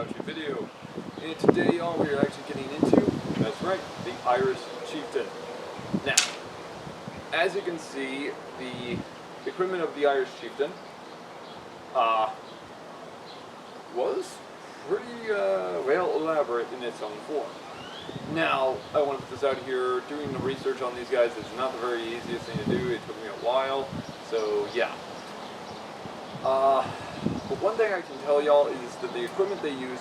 how-to video. And today, y'all, we are actually getting into, that's right, the Irish Chieftain. Now, as you can see, the equipment of the Irish Chieftain was pretty well elaborate in its own form. Now, I want to put this out here, doing the research on these guys is not the very easiest thing to do. It took me a while, so yeah. But one thing I can tell y'all is that the equipment they use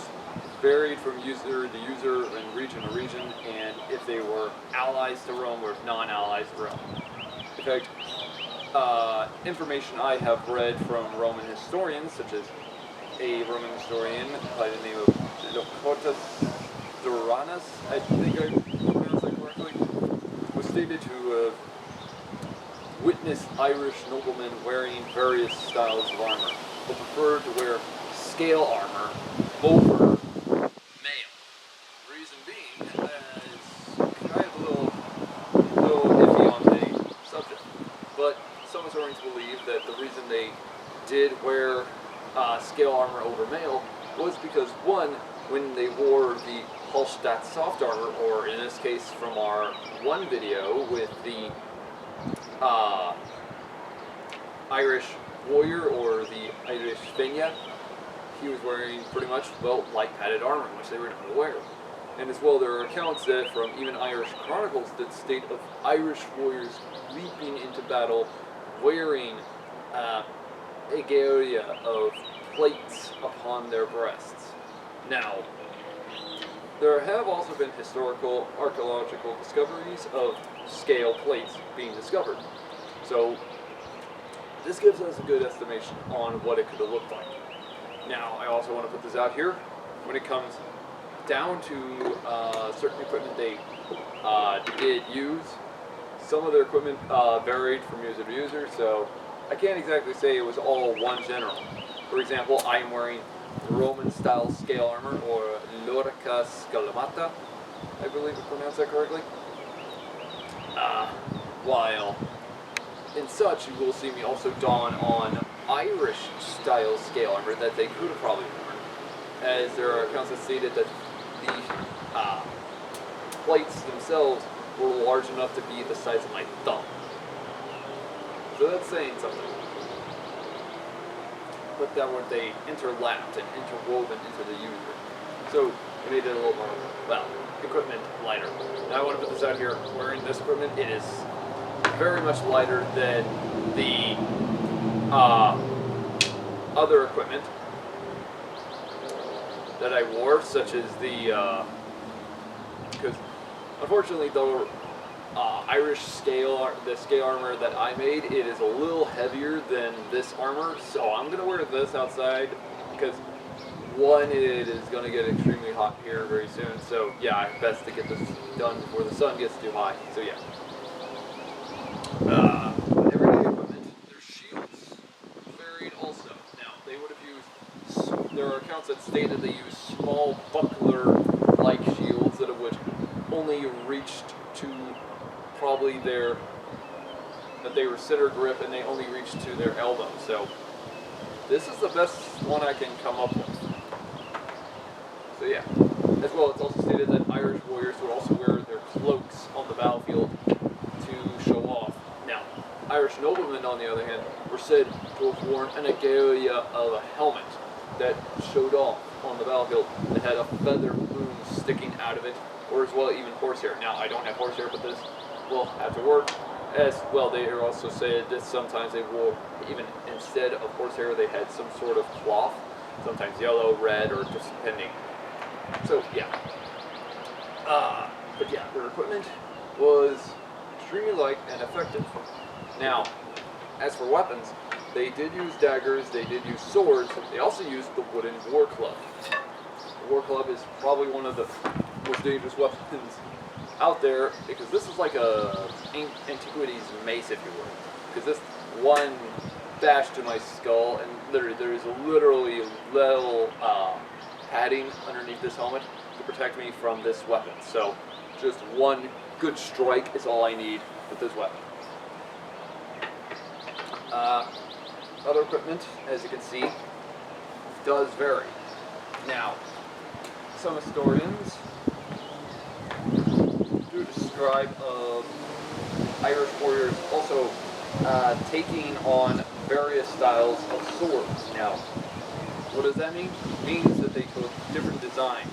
varied from user to user and region to region, and if they were allies to Rome or non-allies to Rome. In fact, information I have read from Roman historians, such as a Roman historian by the name of Locotus Duranus, I think I pronounced that correctly, was stated to have witnessed Irish noblemen wearing various styles of armor, but preferred to wear scale armor over mail. Reason being is kind of a little iffy on the subject, but some historians believe that the reason they did wear scale armor over mail was because, one, when they wore the Hallstatt soft armor, or in this case from our one video with the Irish warrior or the Irish Fenya, he was wearing pretty much, well, light padded armor, which they were not aware of. And as well, there are accounts that from even Irish chronicles that state of Irish warriors leaping into battle wearing a area of plates upon their breasts. Now, there have also been historical archaeological discoveries of scale plates being discovered. So this gives us a good estimation on what it could have looked like. Now, I also want to put this out here. When it comes down to certain equipment they did use, some of their equipment varied from user to user, so I can't exactly say it was all one general. For example, I am wearing Roman-style scale armor, or Lorica Scalamata, I believe I pronounced that correctly. While in such, you will see me also don on Irish style scale armor that they could have probably worn, as there are accounts that stated that the plates themselves were large enough to be the size of my thumb. So that's saying something. But that were they interlapped and interwoven into the user. So it made it a little more, well, equipment lighter. Now I want to put this out here. Wearing this equipment, it is very much lighter than the other equipment that I wore, such as the, because unfortunately the Irish the scale armor that I made, it is a little heavier than this armor, so I'm going to wear this outside because one, it is going to get extremely hot here very soon, so yeah, best to get this done before the sun gets too high, so yeah. Everyday equipment, their shields varied also. Now, they would have used, there are accounts that stated they used small buckler-like shields that would only reached to probably that they were center grip and they only reached to their elbow. So this is the best one I can come up with. So yeah. As well, it's also stated that Irish warriors would also wear their cloaks on the battlefield to show off. Now, Irish noblemen, on the other hand, were said to have worn an agalia of a helmet that showed off on the battlefield that had a feather plume sticking out of it, or as well even horsehair. Now, I don't have horsehair, but this will have to work. As well, they also said that sometimes they wore, even instead of horsehair, they had some sort of cloth, sometimes yellow, red, or just depending. So, yeah. But yeah, their equipment was extremely light and effective. Now, as for weapons, they did use daggers, they did use swords, they also used the wooden war club. The war club is probably one of the most dangerous weapons out there, because this is like a antiquities mace, if you will. Because this one bash to my skull, and literally there is literally little padding underneath this helmet to protect me from this weapon. So just one good strike is all I need with this weapon. Other equipment, as you can see, does vary. Now, some historians do describe Irish warriors also taking on various styles of swords. Now, what does that mean? It means that they took different designs.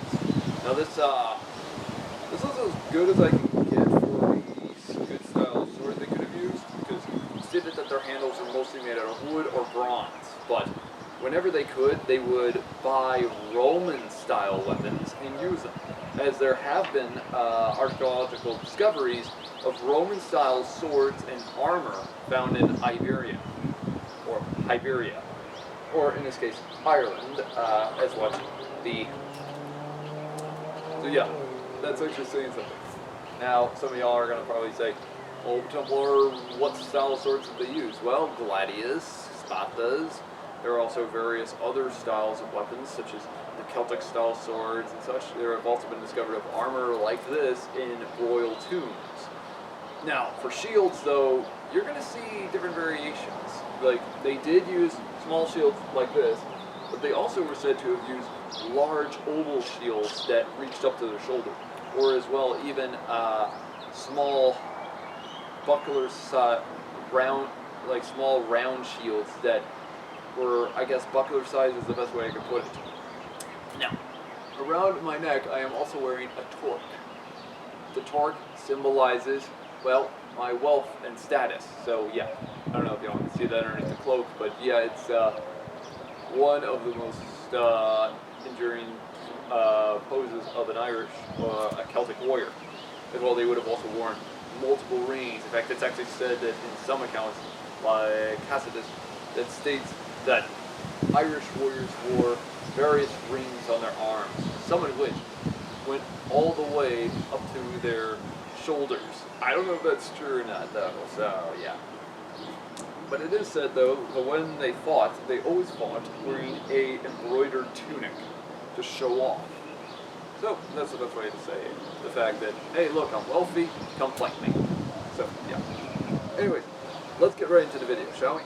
Now this is as good as I can get for a good style of sword they could have used, because it stated that their handles were mostly made out of wood or bronze, but whenever they could, they would buy Roman-style weapons and use them, as there have been archaeological discoveries of Roman-style swords and armor found in Iberia, or in this case, Ireland, as what the... So yeah, that's actually saying something. Now, some of y'all are going to probably say, well, Templar, what style of swords did they use? Well, gladius, spadas. There are also various other styles of weapons, such as the Celtic style swords and such. There have also been discovered of armor like this in royal tombs. Now, for shields, though, you're going to see different variations. Like, they did use small shields like this, but they also were said to have used large oval shields that reached up to their shoulder, or as well, even small buckler small round shields that were, I guess, buckler size is the best way I could put it. Now, around my neck, I am also wearing a torque. The torque symbolizes, well, my wealth and status. So yeah, I don't know if y'all can see that underneath the cloak, but yeah, it's one of the most enduring poses of an Irish, a Celtic warrior. As well, they would have also worn multiple rings. In fact, it's actually said that in some accounts, like Tacitus, that states that Irish warriors wore various rings on their arms, some of which went all the way up to their shoulders. I don't know if that's true or not, though, so yeah. But it is said, though, that when they fought, they always fought wearing a embroidered tunic to show off. So that's the best way to say it. The fact that, hey, look, I'm wealthy, come flank me. So, yeah. Anyways, let's get right into the video, shall we?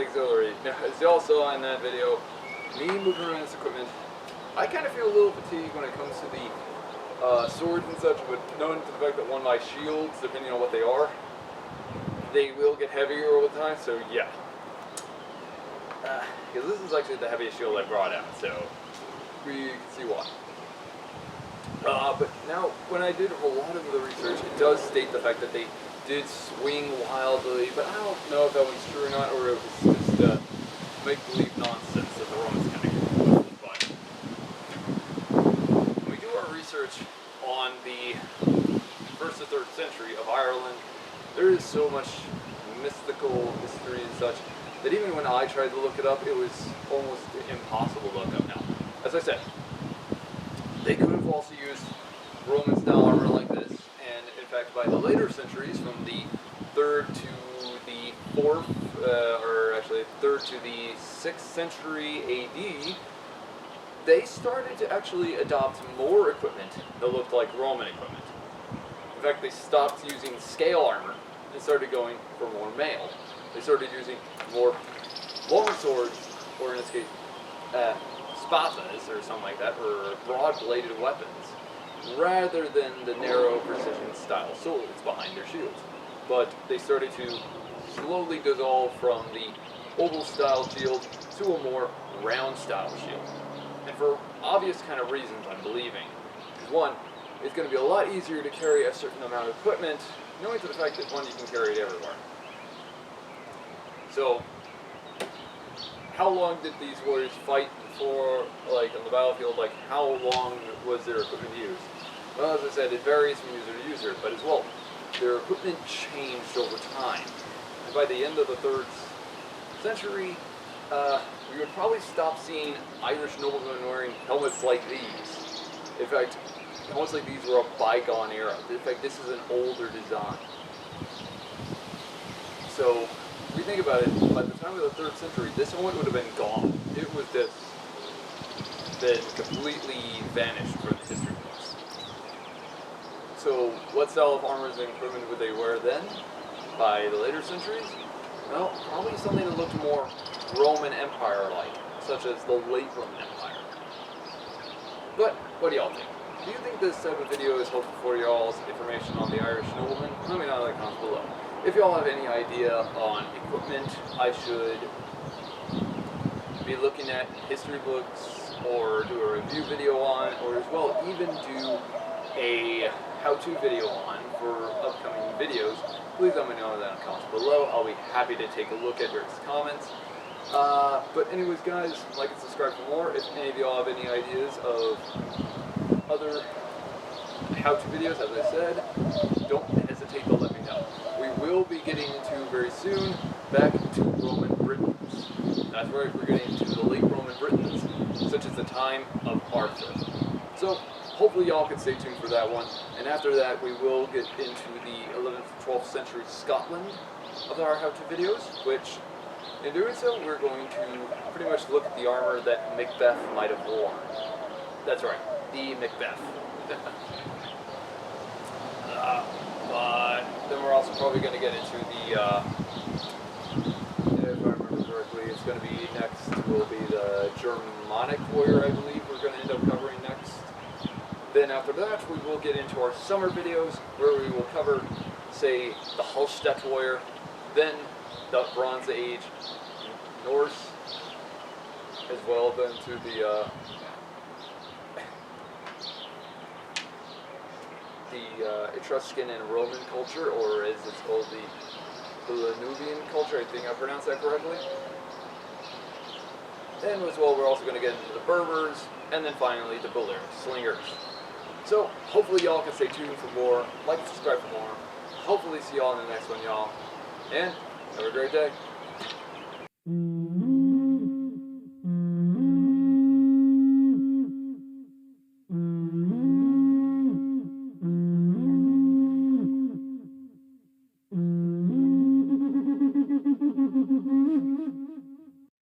auxiliary. Now, as y'all saw in that video, me moving around this equipment, I kind of feel a little fatigued when it comes to the swords and such, but knowing to the fact that one of my shields, depending on what they are, they will get heavier over time, so yeah. Because this is actually the heaviest shield I brought out, so we can see why. But now, when I did a lot of the research, it does state the fact that they did swing wildly, but I don't know if that was true or not, or it was just make-believe nonsense that the Romans kind of came up with. But when we do our research on the 1st to 3rd century of Ireland, there is so much mystical history and such that even when I tried to look it up, it was almost impossible to look up now. As I said, they could have also used Roman-style armor like this, and in fact, by the later centuries, from the 3rd to the 4th, or actually 3rd to the 6th century AD, they started to actually adopt more equipment that looked like Roman equipment. In fact, they stopped using scale armor and started going for more mail. They started using more long swords, or in this case, spatas or something like that, or broad-bladed weapons, rather than the narrow precision style swords behind their shields. But they started to slowly dissolve from the oval style shield to a more round style shield. And for obvious kind of reasons, I'm believing. One, it's going to be a lot easier to carry a certain amount of equipment, knowing to the fact that one, you can carry it everywhere. So, how long did these warriors fight for, like, on the battlefield? Like, how long was their equipment used? Well, as I said, it varies from user to user, but as well, their equipment changed over time. And by the end of the 3rd century, we would probably stop seeing Irish noblemen wearing helmets like these. In fact, helmets like these were a bygone era. In fact, this is an older design. So, if we think about it, by the time of the 3rd century, this helmet would have been gone. It was just been completely vanished from the history books. So, what style of armors and equipment would they wear then, by the later centuries? Well, probably something that looked more Roman Empire-like, such as the late Roman Empire. But, what do y'all think? Do you think this type of video is helpful for y'all's information on the Irish noblemen? Let me know in the comments below. If y'all have any idea on equipment I should be looking at history books, or do a review video on, or as well even do a how-to video on for upcoming videos, please let me know in the comments below. I'll be happy to take a look at your comments. But anyways guys, like and subscribe for more. If any of y'all have any ideas of other how-to videos, as I said, don't hesitate to let me know. We will be getting into very soon back to Roman Britons. That's right, we're getting into the late Roman Britons, such as the time of Arthur. So hopefully y'all can stay tuned for that one. And after that, we will get into the 11th, 12th century Scotland of our how-to videos, which in doing so, we're going to pretty much look at the armor that Macbeth might have worn. That's right, the Macbeth. But then we're also probably going to get into the, if I remember correctly, it's going to be next will be the Germanic warrior, I believe we're going to end up covering next. Then after that, we will get into our summer videos, where we will cover, say, the Hallstatt warrior, then the Bronze Age Norse, as well then to the Etruscan and Roman culture, or as it's called, the Lanuvian culture. I think I pronounced that correctly. And as well, we're also going to get into the Berbers, and then finally the Slingers. So hopefully y'all can stay tuned for more. Like and subscribe for more. Hopefully see y'all in the next one, y'all. And have a great day.